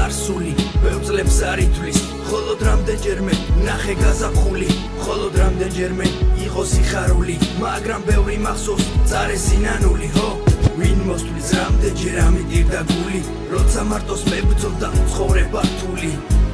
წარსული ბევრწლებს არ ითვლის მხოლოდ რამდენჯერმე ნახე გაზაფხული მხოლოდ რამდენჯერმე იყო სიხარული მაგრამ ბევრი მახსოვს წარე სინანული ხო ვინ მოსთვლის რამდენჯერ ამიტირდა გული როცა მარტოს მებრძოლდა ცხოვრება რთული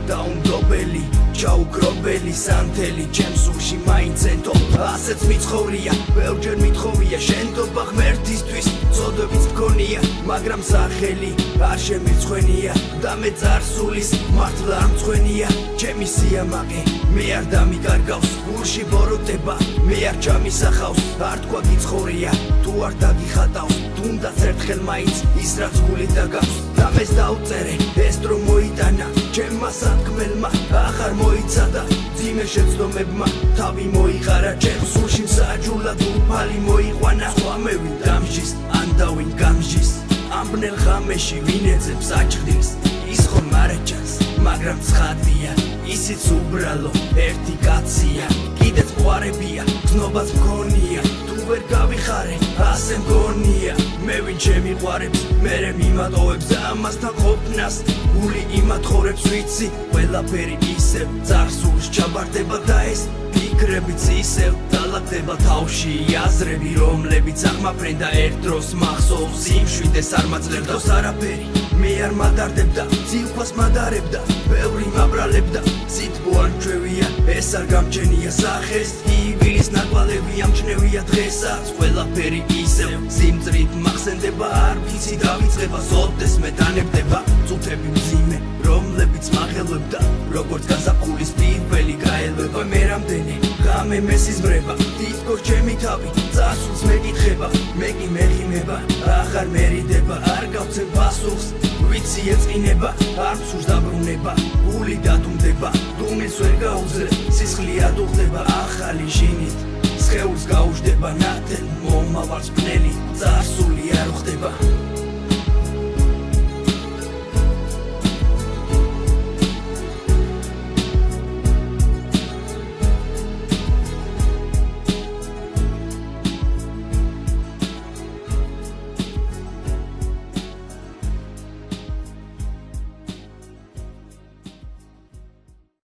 დაუნდობელი ჩაუგრობელი სანთელი ჩემს სულში მაინც ენტო ასეც მიცხოვრია ბევრჯერ მithოვია შენდობა ღმერთისთვის წოდებიც მქონია მაგრამ სახელი არ შემირცხვენია და მე წარსულის მართლა არ მცხვენია ჩემი სიამაყე მე არ დამიკარგავს გულში ბოროტება მე არ ჩამისახავს არ თქვა გიცხოვრია თუ არ დაგიხატავს თუნდაც ერთხელ მაინც ის რაც გული დაგავს და მეც დაუწერე ეს დრო მოიტანა ჩემმა სათქმელმა აღარ მოიცადა ძიმე შეცდომებმა თავი მოიყარა ჩემს სულში მსაჯულად უფალი მოიყვანა სხვა მე ვინ დამჟის ან დავინ გამჟის ამ ბნელ ღამეში ვინ ეძებს აჭრილს ის ხომ არ ეჭანს მაგრამ ცხადია ისიც უბრალო ერთი კაცია კიდეც ყვარებია გზნობაც მქონია თუ ვერ გავიხარე ასე მგონია მე ვინ შემიყვარებს მერე მიმატოვებს ამასთან ყოფნას გული იმათხოვრებს ვიცი ყველაფერი ისევ წარსულს ჩაბარდება და ეს ფიქრებიც ისევ დალაგდება თავში აზრები რომლებიც აღმაფრენ და ერთ დროს მახსოვს სიმშვიდეს არ მაძლევდავს არაფერი მე არ მადარდებდა ძილფას მადარებდა ბევრი მაბრალებდა სითბო არ მჩვევია ეს არ გამჩენია სახეს ივილის ნაკვალევი ამჩნევია დღესაც ყველაფერი ისევ სიმწრით მახსენდება არ ვიცი დავიწყება სოდეს მე დანებდება წუთები მძიმე რომლებიც მაღელვებდა როგორც გაზაფხულის პირველი გაელვება მე რამდენი ღამე მესიზმრება თითქოს ჩემი თავი წარსულს მეკითხება მე კი მეღიმება აღარ მერიდება არ გავცემ პასუხს ვიცი ეწყინება არ მსურს დაბრუნება გული დადუმდება დუმილს ვერ გაუძლებ სისხლი ადუღდება ახალი ჟინით სხეულს გაუждდება ნათელ მომავალს ბნელი წარსული არ ხდება